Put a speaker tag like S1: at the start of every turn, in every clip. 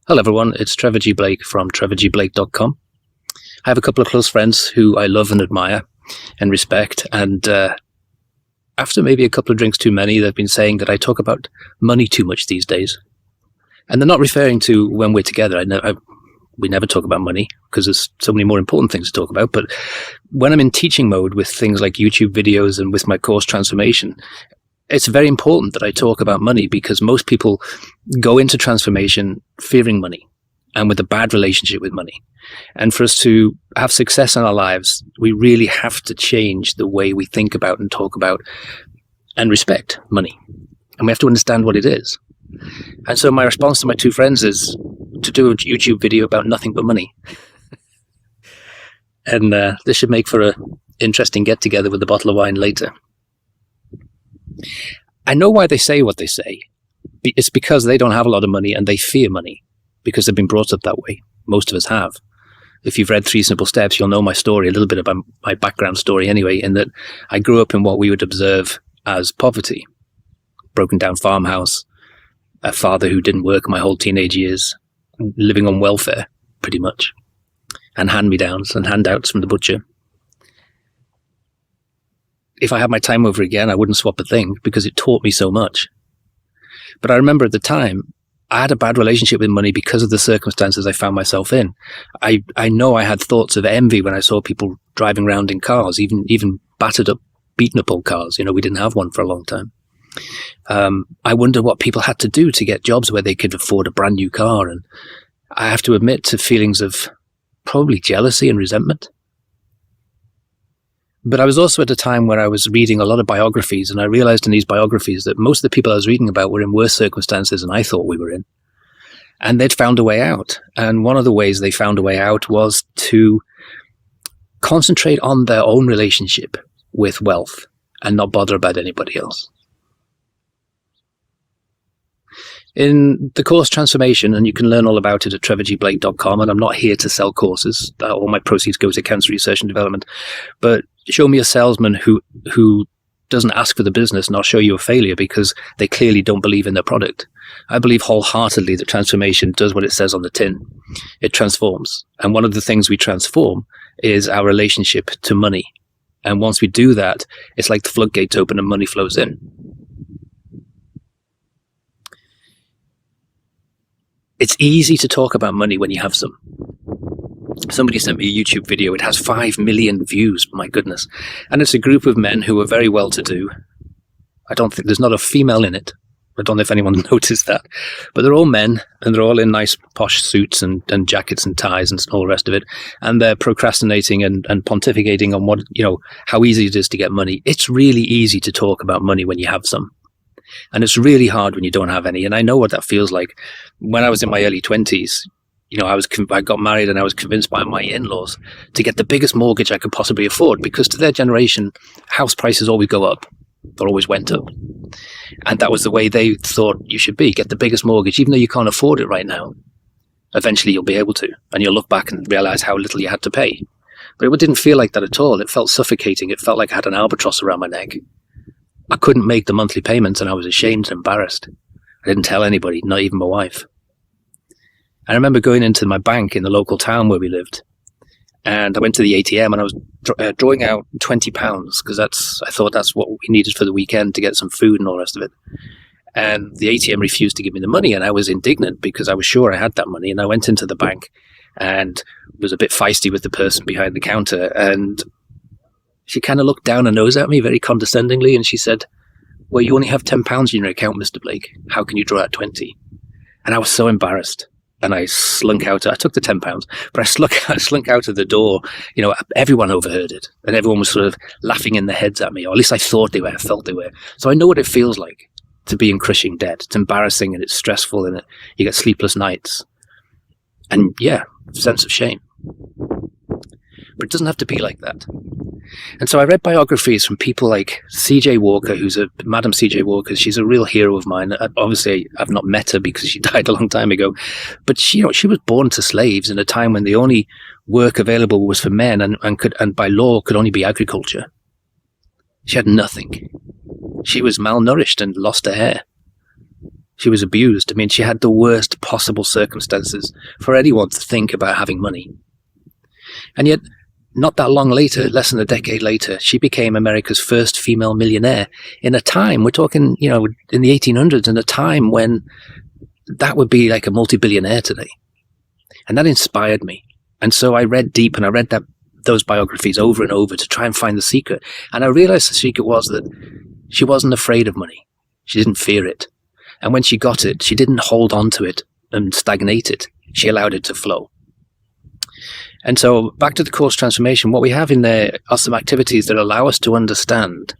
S1: Hello everyone, it's Trevor G. Blake from trevorgblake.com. I have a couple of close friends who I love and admire and respect, and after maybe a couple of drinks too many, they've been saying that I talk about money too much these days. And they're not referring to when we're together. We never talk about money because there's so many more important things to talk about. But when I'm in teaching mode with things like YouTube videos and with my course transformation, it's very important that I talk about money because most people go into transformation fearing money and with a bad relationship with money. And for us to have success in our lives, we really have to change the way we think about and talk about and respect money. And we have to understand what it is. And so my response to my two friends is to do a YouTube video about nothing but money. And this should make for an interesting get-together with a bottle of wine later. I know why they say what they say. It's because they don't have a lot of money and they fear money because they've been brought up that way. Most of us have. If you've read 3 Simple Steps, you'll know my story, a little bit about my background story anyway, in that I grew up in what we would observe as poverty. Broken down farmhouse, a father who didn't work my whole teenage years, living on welfare, pretty much, and hand-me-downs and handouts from the butcher. If I had my time over again, I wouldn't swap a thing because it taught me so much. But I remember at the time, I had a bad relationship with money because of the circumstances I found myself in. I know I had thoughts of envy when I saw people driving around in cars, even battered up, beaten up old cars. You know, we didn't have one for a long time. I wonder what people had to do to get jobs where they could afford a brand new car. And I have to admit to feelings of probably jealousy and resentment. But I was also at a time where I was reading a lot of biographies, and I realized in these biographies that most of the people I was reading about were in worse circumstances than I thought we were in. And they'd found a way out. And one of the ways they found a way out was to concentrate on their own relationship with wealth and not bother about anybody else. In the course Transformation, and you can learn all about it at trevorgblake.com, and I'm not here to sell courses. All my proceeds go to cancer research and development. But show me a salesman who doesn't ask for the business, and I'll show you a failure because they clearly don't believe in their product. I believe wholeheartedly that transformation does what it says on the tin. It transforms. And one of the things we transform is our relationship to money. And once we do that, it's like the floodgates open and money flows in. It's easy to talk about money when you have some. Somebody sent me a YouTube video. It has 5 million views, my goodness. And it's a group of men who are very well-to-do. I don't think there's not a female in it. I don't know if anyone noticed that. But they're all men, and they're all in nice posh suits and jackets and ties and all the rest of it. And they're procrastinating and pontificating on what, how easy it is to get money. It's really easy to talk about money when you have some. And it's really hard when you don't have any. And I know what that feels like. When I was in my early 20s, I got married and I was convinced by my in-laws to get the biggest mortgage I could possibly afford because to their generation, house prices always go up. They always went up. And that was the way they thought you should be. Get the biggest mortgage, even though you can't afford it right now. Eventually you'll be able to. And you'll look back and realize how little you had to pay. But it didn't feel like that at all. It felt suffocating. It felt like I had an albatross around my neck. I couldn't make the monthly payments and I was ashamed and embarrassed. I didn't tell anybody, not even my wife. I remember going into my bank in the local town where we lived, and I went to the ATM and I was drawing out £20 because I thought that's what we needed for the weekend to get some food and all the rest of it. And the ATM refused to give me the money, and I was indignant because I was sure I had that money. And I went into the bank and was a bit feisty with the person behind the counter, and she kind of looked down her nose at me very condescendingly, and she said, "Well, you only have £10 in your account, Mr. Blake. How can you draw out 20?" And I was so embarrassed. And I slunk out. I took the £10, but I slunk out of the door. Everyone overheard it, and everyone was sort of laughing in their heads at me, or at least I thought they were. I felt they were. So I know what it feels like to be in crushing debt. It's embarrassing and it's stressful, and you get sleepless nights, and sense of shame. But it doesn't have to be like that. And so I read biographies from people like C.J. Walker, Madam C.J. Walker. She's a real hero of mine. Obviously, I've not met her because she died a long time ago. But she was born to slaves in a time when the only work available was for men and by law could only be agriculture. She had nothing. She was malnourished and lost her hair. She was abused. I mean, she had the worst possible circumstances for anyone to think about having money. And yet, not that long later, less than a decade later, she became America's first female millionaire in a time, we're talking, in the 1800s, in a time when that would be like a multi-billionaire today. And that inspired me. And so I read deep, and I read those biographies over and over to try and find the secret. And I realized the secret was that she wasn't afraid of money. She didn't fear it. And when she got it, she didn't hold on to it and stagnate it. She allowed it to flow. And so back to the course transformation, what we have in there are some activities that allow us to understand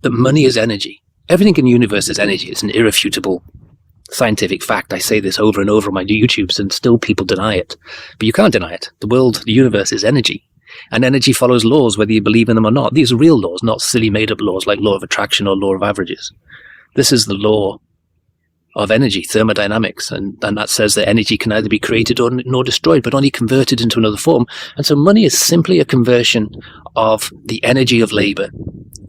S1: that money is energy. Everything in the universe is energy. It's an irrefutable scientific fact. I say this over and over on my YouTubes, and still people deny it. But you can't deny it. The world, the universe is energy. And energy follows laws, whether you believe in them or not. These are real laws, not silly made-up laws like law of attraction or law of averages. This is the law of energy, thermodynamics, and that says that energy can neither be created nor destroyed, but only converted into another form. And so money is simply a conversion of the energy of labor,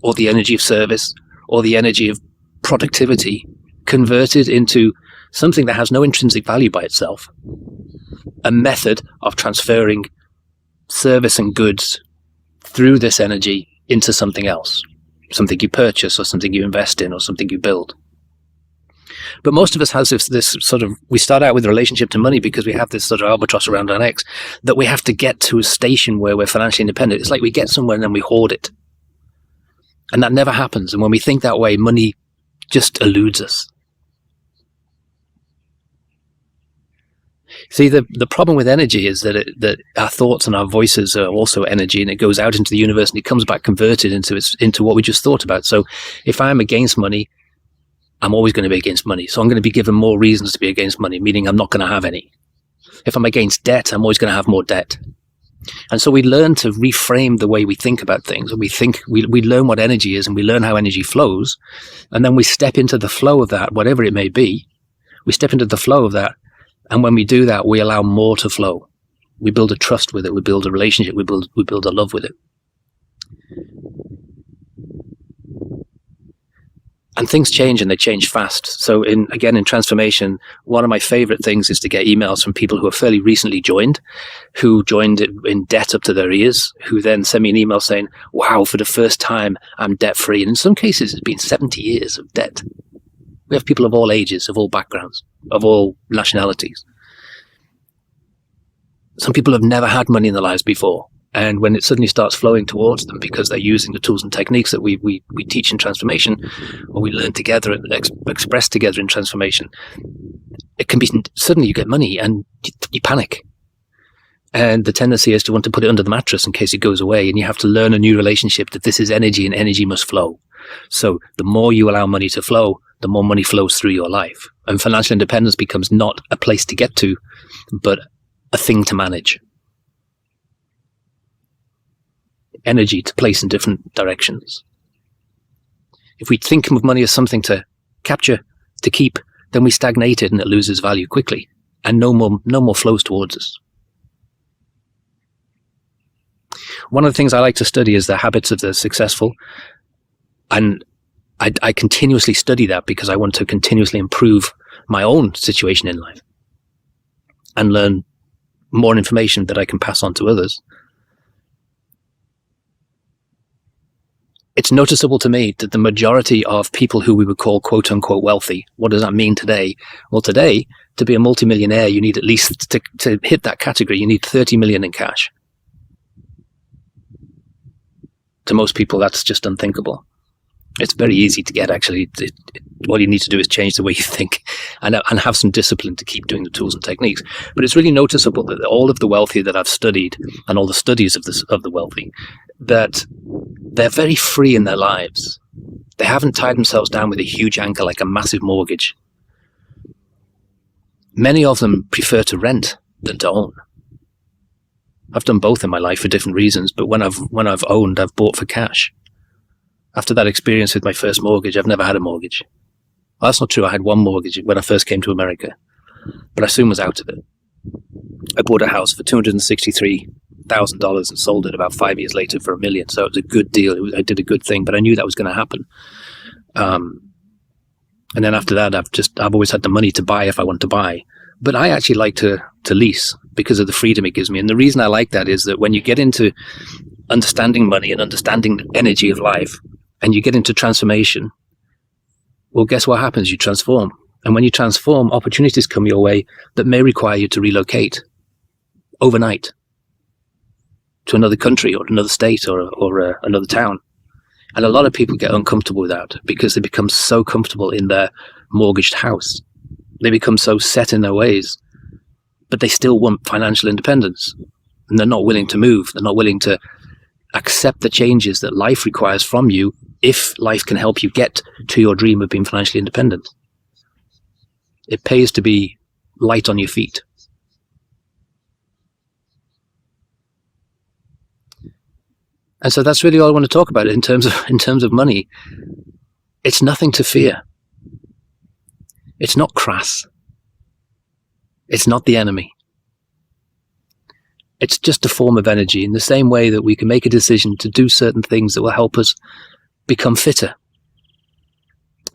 S1: or the energy of service, or the energy of productivity, converted into something that has no intrinsic value by itself. A method of transferring service and goods through this energy into something else, something you purchase, or something you invest in, or something you build. But most of us has this sort of, we start out with a relationship to money because we have this sort of albatross around our necks that we have to get to a station where we're financially independent. It's like we get somewhere and then we hoard it. And that never happens. And when we think that way, money just eludes us. See, the problem with energy is that our thoughts and our voices are also energy, and it goes out into the universe and it comes back converted into what we just thought about. So if I'm against money, I'm always going to be against money. So I'm going to be given more reasons to be against money, meaning I'm not going to have any. If I'm against debt, I'm always going to have more debt. And so we learn to reframe the way we think about things. And we learn what energy is, and we learn how energy flows. And then we step into the flow of that, whatever it may be. We step into the flow of that. And when we do that, we allow more to flow. We build a trust with it. We build a relationship. We build a love with it. And things change, and they change fast. So in transformation, one of my favorite things is to get emails from people who have fairly recently joined, who joined in debt up to their ears, who then send me an email saying, wow, for the first time, I'm debt free. And in some cases, it's been 70 years of debt. We have people of all ages, of all backgrounds, of all nationalities. Some people have never had money in their lives before. And when it suddenly starts flowing towards them because they're using the tools and techniques that we teach in transformation, or we learn together and express together in transformation, it can be suddenly you get money and you panic. And the tendency is to want to put it under the mattress in case it goes away. And you have to learn a new relationship that this is energy and energy must flow. So the more you allow money to flow, the more money flows through your life. And financial independence becomes not a place to get to, but a thing to manage. Energy to place in different directions. If we think of money as something to capture, to keep, then we stagnate it and it loses value quickly, and no more flows towards us. One of the things I like to study is the habits of the successful, and I continuously study that because I want to continuously improve my own situation in life and learn more information that I can pass on to others. It's noticeable to me that the majority of people who we would call quote unquote wealthy, what does that mean today? Well, today, to be a multimillionaire, you need at least, to hit that category, you need 30 million in cash. To most people, that's just unthinkable. It's very easy to get, actually. All you need to do is change the way you think and have some discipline to keep doing the tools and techniques. But it's really noticeable that all of the wealthy that I've studied, and all the studies of the wealthy, that they're very free in their lives. They haven't tied themselves down with a huge anchor like a massive mortgage. Many of them prefer to rent than to own. I've done both in my life for different reasons, but when I've owned, I've bought for cash. After that experience with my first mortgage, I've never had a mortgage. Well, that's not true. I had one mortgage when I first came to America, but I soon was out of it. I bought a house for $263,000 and sold it about 5 years later for $1 million. So it was a good deal. I did a good thing, but I knew that was going to happen. And then after that, I've always had the money to buy if I want to buy. But I actually like to lease because of the freedom it gives me. And the reason I like that is that when you get into understanding money and understanding the energy of life, and you get into transformation, well, guess what happens? You transform. And when you transform, opportunities come your way that may require you to relocate overnight to another country or another state or another town. And a lot of people get uncomfortable with that because they become so comfortable in their mortgaged house. They become so set in their ways, but they still want financial independence. And they're not willing to move. They're not willing to accept the changes that life requires from you if life can help you get to your dream of being financially independent. It pays to be light on your feet. And so that's really all I want to talk about in terms of money. It's nothing to fear. It's not crass. It's not the enemy. It's just a form of energy in the same way that we can make a decision to do certain things that will help us become fitter.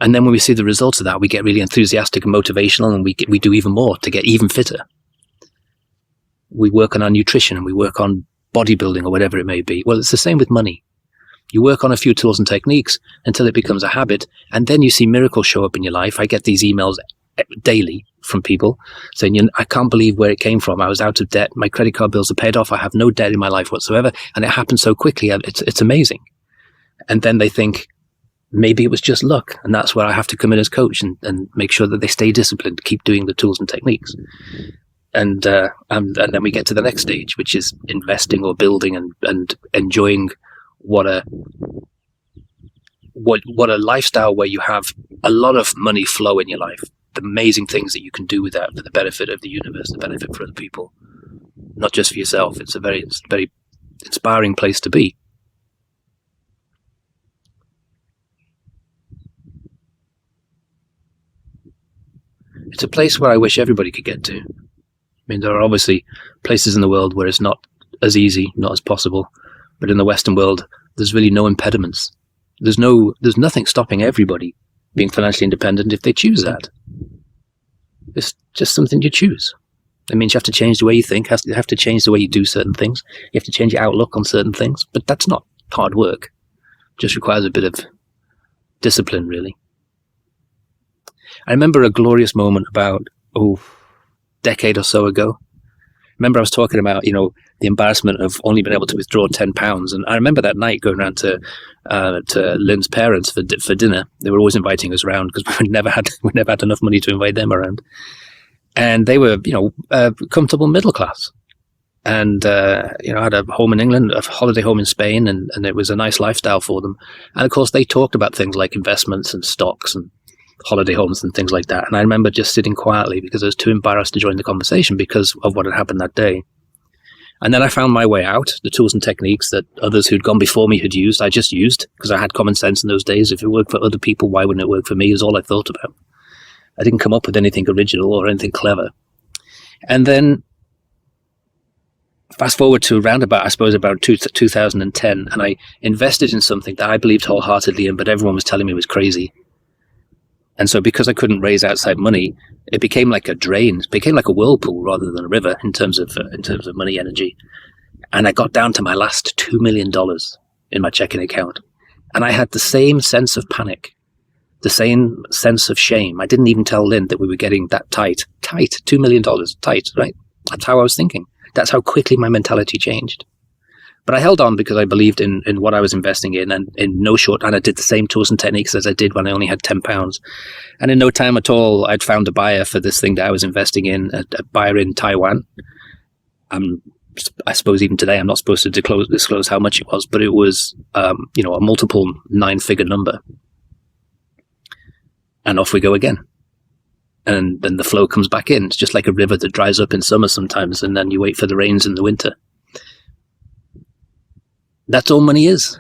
S1: And then when we see the results of that, we get really enthusiastic and motivational, and we do even more to get even fitter. We work on our nutrition and we work on bodybuilding or whatever it may be. Well, it's the same with money. You work on a few tools and techniques until it becomes a habit, and then you see miracles show up in your life. I get these emails daily from people saying, I can't believe where it came from. I was out of debt. My credit card bills are paid off. I have no debt in my life whatsoever. And it happened so quickly. It's amazing. And then they think, maybe it was just luck. And that's where I have to come in as coach and make sure that they stay disciplined, keep doing the tools and techniques. And then we get to the next stage, which is investing or building and enjoying what a lifestyle where you have a lot of money flow in your life. The amazing things that you can do with that for the benefit of the universe, the benefit for other people, not just for yourself. It's a very inspiring place to be. It's a place where I wish everybody could get to. I mean, there are obviously places in the world where it's not as easy, not as possible, but in the Western world, there's really no impediments. There's nothing stopping everybody being financially independent if they choose that. It's just something you choose. It means you have to change the way you think, you have to change the way you do certain things, you have to change your outlook on certain things, but that's not hard work. It just requires a bit of discipline, really. I remember a glorious moment about, decade or so ago. Remember I was talking about, the embarrassment of only being able to withdraw £10. And I remember that night going around to Lynn's parents for dinner. They were always inviting us around because we never had enough money to invite them around. And they were, comfortable middle class. And, I had a home in England, a holiday home in Spain, and it was a nice lifestyle for them. And of course, they talked about things like investments and stocks and holiday homes and things like that. And I remember just sitting quietly because I was too embarrassed to join the conversation because of what had happened that day. And then I found my way out, the tools and techniques that others who'd gone before me had used. I just used because I had common sense in those days. If it worked for other people, why wouldn't it work for me is all I thought about. I didn't come up with anything original or anything clever. And then fast forward to around about 2010, and I invested in something that I believed wholeheartedly in, but everyone was telling me was crazy. And so because I couldn't raise outside money, it became like a drain. It became like a whirlpool rather than a river in terms of money energy. And I got down to my last $2 million in my checking account. And I had the same sense of panic, the same sense of shame. I didn't even tell Lynn that we were getting that tight, $2 million, tight, right? That's how I was thinking. That's how quickly my mentality changed. But I held on because I believed in what I was investing in, and and I did the same tools and techniques as I did when I only had £10. And in no time at all, I'd found a buyer for this thing that I was investing in, a buyer in Taiwan. I suppose even today I'm not supposed to disclose how much it was, but it was, a multiple 9-figure number. And off we go again. And then the flow comes back in. It's just like a river that dries up in summer sometimes, and then you wait for the rains in the winter. That's all money is.